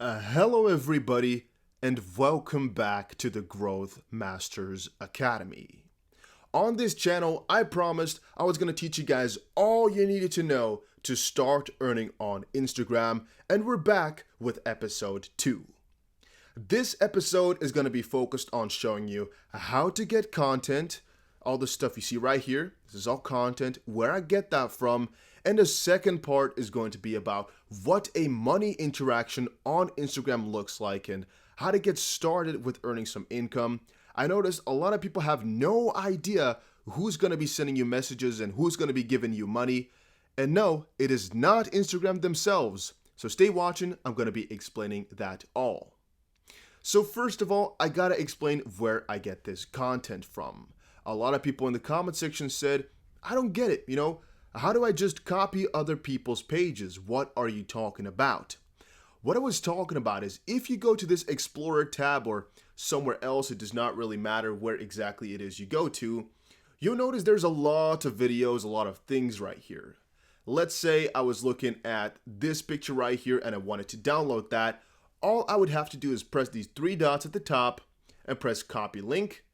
Hello, everybody, and welcome back to the Growth Masters Academy. On this channel, I promised I was going to teach you guys all you needed to know to start earning on Instagram, and we're back with episode 2. This episode is going to be focused on showing you how to get content, all the stuff you see right here. This is all content, where I get that from. And the second part is going to be about what a money interaction on Instagram looks like and how to get started with earning some income. I noticed a lot of people have no idea who's going to be sending you messages and who's going to be giving you money. And no, it is not Instagram themselves. So stay watching. I'm going to be explaining that all. So first of all, I got to explain where I get this content from. A lot of people in the comment section said, I don't get it, how do I just copy other people's pages? What are you talking about? What I was talking about is if you go to this Explorer tab or somewhere else, it does not really matter where exactly it is you go to, you'll notice there's a lot of videos, a lot of things right here. Let's say I was looking at this picture right here and I wanted to download that. All I would have to do is press these 3 dots at the top and press copy link.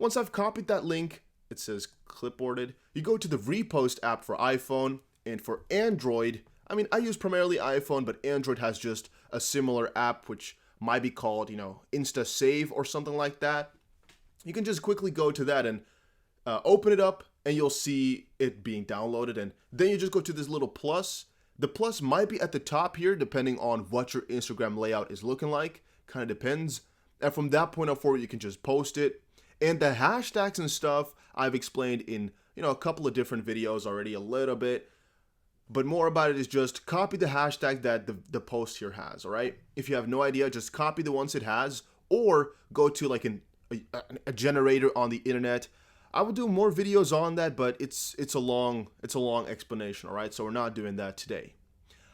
Once I've copied that link, it says clipboarded. You go to the repost app for iPhone, and for Android, I use primarily iPhone, but Android has just a similar app which might be called, Insta Save or something like that. You can just quickly go to that and open it up, and you'll see it being downloaded. And then you just go to this little plus. The plus might be at the top here, depending on what your Instagram layout is looking like. Kind of depends. And from that point on forward, you can just post it. And the hashtags and stuff I've explained in, a couple of different videos already a little bit. But more about it is just copy the hashtag that the post here has, all right? If you have no idea, just copy the ones it has or go to like a generator on the internet. I will do more videos on that, but it's a long explanation, all right? So we're not doing that today.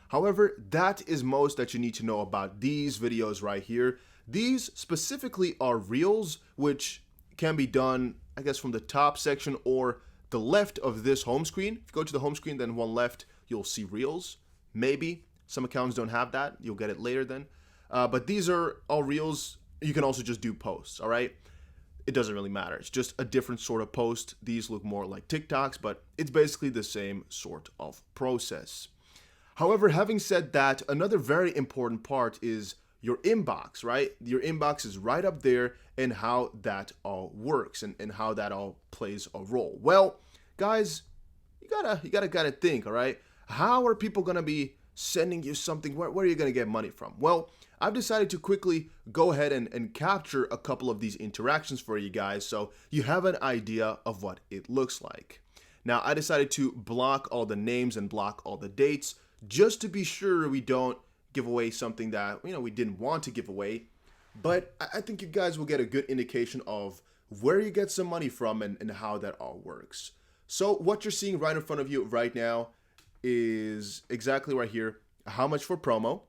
However, that is most that you need to know about these videos right here. These specifically are reels, which can be done, I guess, from the top section or the left of this home screen. If you go to the home screen, then one left, you'll see reels. Maybe some accounts don't have that. You'll get it later then. But these are all reels. You can also just do posts, all right? It doesn't really matter. It's just a different sort of post. These look more like TikToks, but it's basically the same sort of process. However, having said that, another very important part is your inbox, right? Your inbox is right up there and how that all works and how that all plays a role. Well, guys, you gotta think, all right? How are people gonna be sending you something? Where are you gonna get money from? Well, I've decided to quickly go ahead and capture a couple of these interactions for you guys so you have an idea of what it looks like. Now, I decided to block all the names and block all the dates just to be sure we don't give away something that we didn't want to give away. But I think you guys will get a good indication of where you get some money from and how that all works. So what you're seeing right in front of you right now is exactly right here, how much for promo.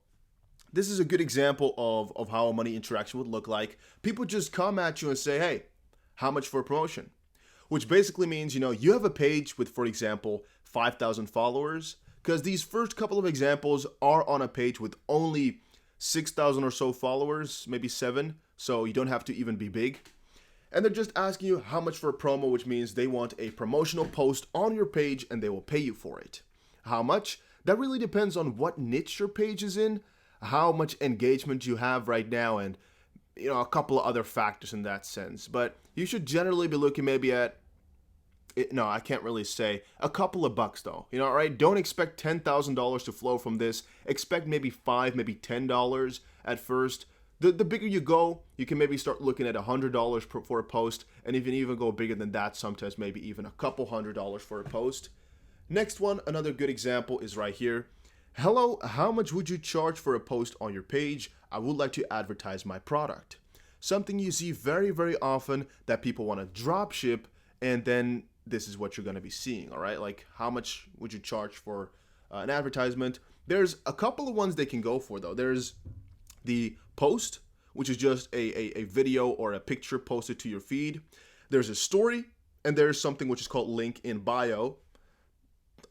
This is a good example of how a money interaction would look like. People just come at you and say, hey, how much for a promotion? Which basically means, you have a page with, for example, 5,000 followers. Because these first couple of examples are on a page with only 6,000 or so followers, maybe 7, so you don't have to even be big. And they're just asking you how much for a promo, which means they want a promotional post on your page and they will pay you for it. How much? That really depends on what niche your page is in, how much engagement you have right now, and a couple of other factors in that sense. But you should generally be looking maybe at no, I can't really say. A couple of bucks though, all right? Don't expect $10,000 to flow from this. Expect maybe $5, maybe $10 at first. The bigger you go, you can maybe start looking at $100 for a post, and even go bigger than that, sometimes maybe even a couple $100 for a post. Next one, another good example is right here. Hello, how much would you charge for a post on your page? I would like to advertise my product. Something you see very, very often that people want to drop ship, and then this is what you're going to be seeing, all right? Like, how much would you charge for an advertisement? There's a couple of ones they can go for, though. There's the post, which is just a video or a picture posted to your feed. There's a story, and there's something which is called link in bio.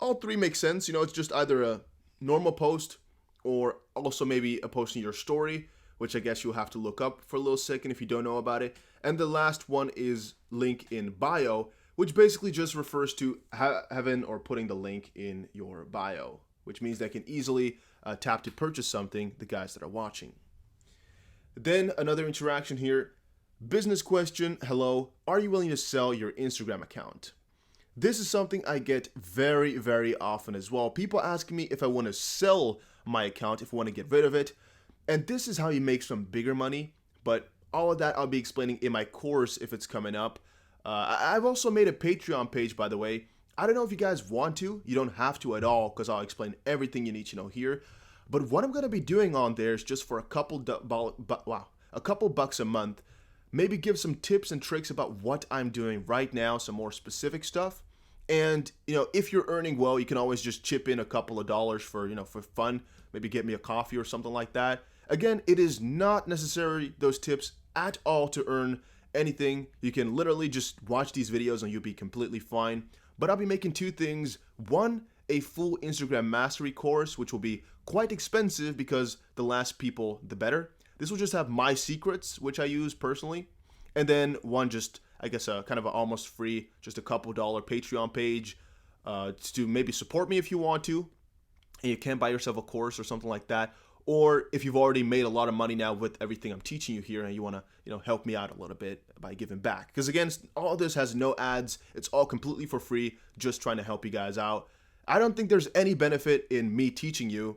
All three make sense. It's just either a normal post or also maybe a post in your story, which I guess you'll have to look up for a little second if you don't know about it. And the last one is link in bio, which basically just refers to having or putting the link in your bio, which means they can easily tap to purchase something, the guys that are watching. Then another interaction here. Business question, hello, are you willing to sell your Instagram account? This is something I get very, very often as well. People asking me if I want to sell my account, if I want to get rid of it. And this is how you make some bigger money. But all of that I'll be explaining in my course if it's coming up. I've also made a Patreon page, by the way. I don't know if you guys want to. You don't have to at all, because I'll explain everything you need to know here. But what I'm going to be doing on there is just for a couple bucks a month, maybe give some tips and tricks about what I'm doing right now, some more specific stuff. And, if you're earning well, you can always just chip in a couple of dollars for fun, maybe get me a coffee or something like that. Again, it is not necessary, those tips at all, to earn anything. You can literally just watch these videos and you'll be completely fine. But I'll be making two things. One, a full Instagram mastery course, which will be quite expensive because the less people, the better. This will just have my secrets, which I use personally. And then one, just, I guess, a kind of almost free, just a couple dollar Patreon page to maybe support me if you want to. And you can buy yourself a course or something like that. Or if you've already made a lot of money now with everything I'm teaching you here and you want to, help me out a little bit by giving back. Because again, all this has no ads. It's all completely for free, just trying to help you guys out. I don't think there's any benefit in me teaching you,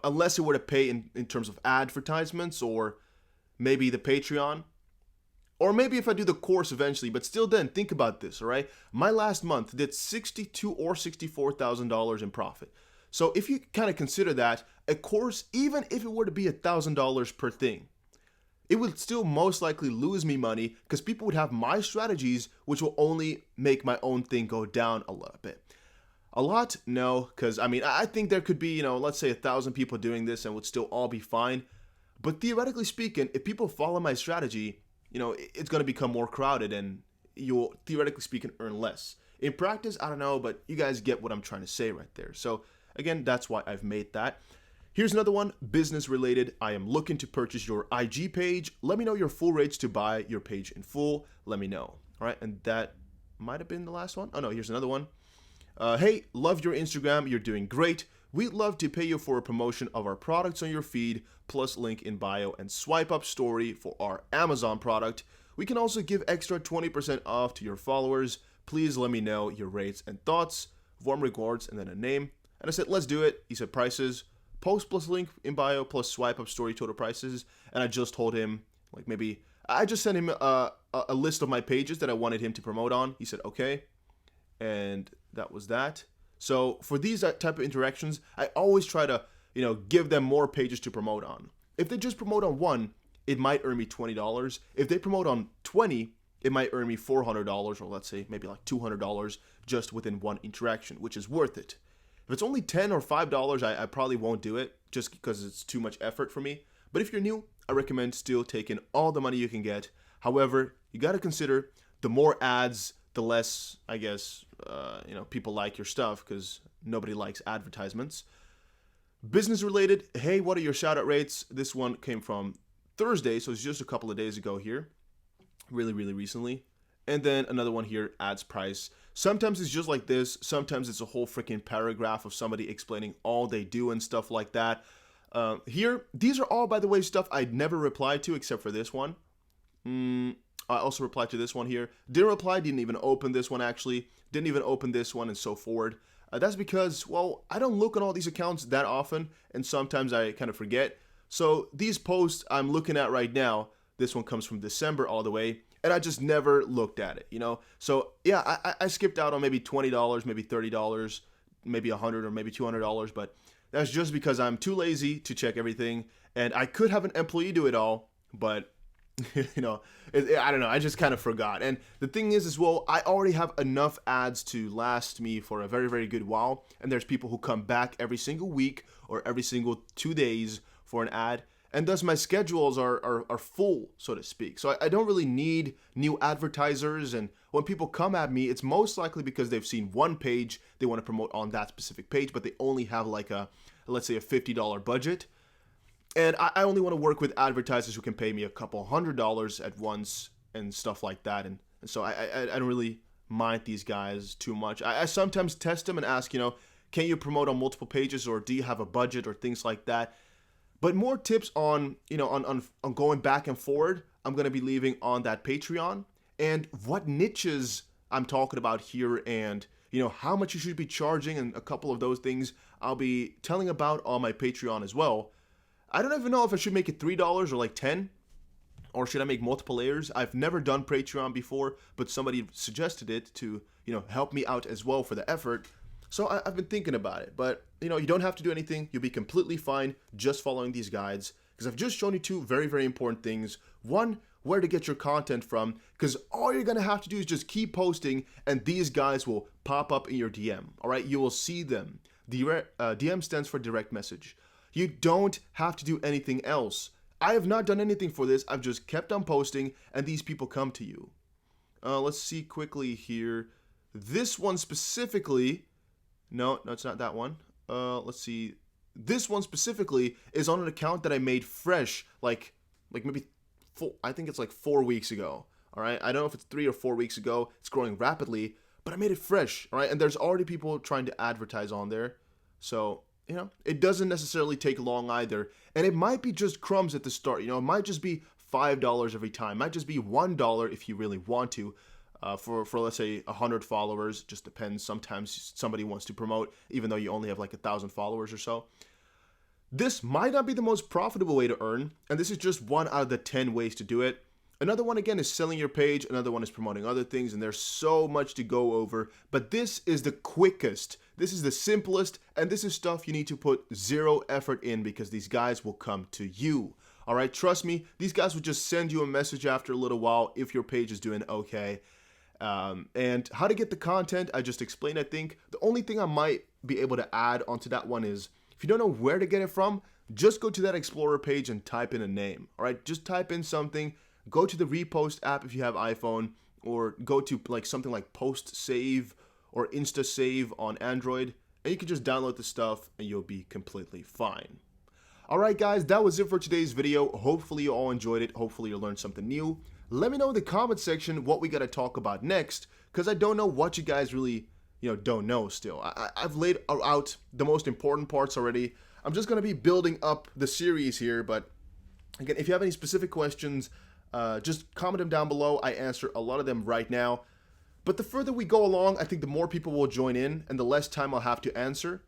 unless it were to pay in terms of advertisements or maybe the Patreon. Or maybe if I do the course eventually, but still then, think about this, all right? My last month did $62,000 or $64,000 in profit. So if you kind of consider that, a course, even if it were to be $1,000 per thing, it would still most likely lose me money because people would have my strategies, which will only make my own thing go down a little bit. A lot? No, because I think there could be, let's say 1,000 people doing this and would still all be fine. But theoretically speaking, if people follow my strategy, it's going to become more crowded and you'll, theoretically speaking, earn less. In practice, I don't know, but you guys get what I'm trying to say right there. So again, that's why I've made that. Here's another one, business related. I am looking to purchase your IG page. Let me know your full rates to buy your page in full. Let me know. All right, and that might have been the last one. Oh no, here's another one. Hey, love your Instagram. You're doing great. We'd love to pay you for a promotion of our products on your feed, plus link in bio and swipe up story for our Amazon product. We can also give extra 20% off to your followers. Please let me know your rates and thoughts. Warm regards, and then a name. And I said, let's do it. He said prices, post plus link in bio plus swipe up story, total prices. And I just told him, I just sent him a list of my pages that I wanted him to promote on. He said, okay. And that was that. So for these type of interactions, I always try to, give them more pages to promote on. If they just promote on one, it might earn me $20. If they promote on 20, it might earn me $400, or let's say maybe like $200 just within one interaction, which is worth it. If it's only $10 or $5, I probably won't do it just because it's too much effort for me. But if you're new, I recommend still taking all the money you can get. However, you got to consider the more ads, the less, I guess, people like your stuff because nobody likes advertisements. Business related, hey, what are your shout out rates? This one came from Thursday, so it's just a couple of days ago here. Really, really recently. And then another one here, ads price. Sometimes it's just like this. Sometimes it's a whole freaking paragraph of somebody explaining all they do and stuff like that. Here, these are all, by the way, stuff I'd never replied to except for this one. I also replied to this one here. Didn't reply, didn't even open this one actually. Didn't even open this one and so forward. That's because, well, I don't look at all these accounts that often, and sometimes I kind of forget. So these posts I'm looking at right now, this one comes from December all the way, and I just never looked at it, So yeah, I skipped out on maybe $20, maybe $30, maybe $100 or maybe $200, but that's just because I'm too lazy to check everything, and I could have an employee do it all, but I don't know. I just kind of forgot. And the thing is, well, I already have enough ads to last me for a very, very good while. And there's people who come back every single week or every single 2 days for an ad. And thus my schedules are full, so to speak. So I don't really need new advertisers. And when people come at me, it's most likely because they've seen one page, they want to promote on that specific page, but they only have like a let's say a $50 budget. And I only want to work with advertisers who can pay me a couple $100 at once and stuff like that. And so I don't really mind these guys too much. I sometimes test them and ask, can you promote on multiple pages, or do you have a budget, or things like that. But more tips on, on going back and forward, I'm going to be leaving on that Patreon, and what niches I'm talking about here, and how much you should be charging, and a couple of those things I'll be telling about on my Patreon as well. I don't even know if I should make it $3 or like 10, or should I make multiple layers? I've never done Patreon before, but somebody suggested it to, help me out as well for the effort. So I've been thinking about it, but you don't have to do anything. You'll be completely fine just following these guides, because I've just shown you two very, very important things. One, where to get your content from, because all you're gonna have to do is just keep posting, and these guys will pop up in your DM. All right, you will see them. DM stands for direct message. You don't have to do anything else. I have not done anything for this. I've just kept on posting, and these people come to you. Let's see quickly here. This one specifically, no, it's not that one. Let's see. This one specifically is on an account that I made fresh, like maybe I think it's like 4 weeks ago. All right, I don't know if it's 3 or 4 weeks ago. It's growing rapidly, but I made it fresh. All right, and there's already people trying to advertise on there, so it doesn't necessarily take long either. And it might be just crumbs at the start. It might just be $5 every time. It might just be $1 if you really want to. For let's say 100 followers, just depends. Sometimes somebody wants to promote even though you only have like 1,000 followers or so. This might not be the most profitable way to earn, and this is just one out of the 10 ways to do it. Another one, again, is selling your page. Another one is promoting other things, and there's so much to go over. But this is the quickest. This is the simplest, and this is stuff you need to put zero effort in, because these guys will come to you. All right, trust me, these guys will just send you a message after a little while if your page is doing okay. And how to get the content, I just explained, I think. The only thing I might be able to add onto that one is, if you don't know where to get it from, just go to that Explorer page and type in a name. All right, just type in something. Go to the Repost app if you have iPhone, or go to like something like Post Save or Insta Save on Android, and you can just download the stuff and you'll be completely fine. Alright guys, that was it for today's video. Hopefully you all enjoyed it. Hopefully you learned something new. Let me know in the comment section what we gotta talk about next, because I don't know what you guys really don't know still. I've laid out the most important parts already. I'm just gonna be building up the series here, but again, if you have any specific questions, just comment them down below. I answer a lot of them right now. But the further we go along, I think the more people will join in, and the less time I'll have to answer.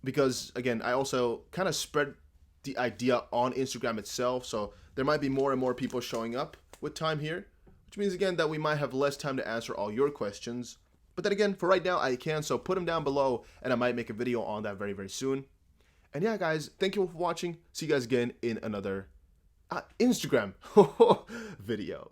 Because, again, I also kind of spread the idea on Instagram itself, so there might be more and more people showing up with time here, which means, again, that we might have less time to answer all your questions. But then again, for right now, I can, so put them down below, and I might make a video on that very, very soon. And yeah, guys, thank you for watching. See you guys again in another Instagram video.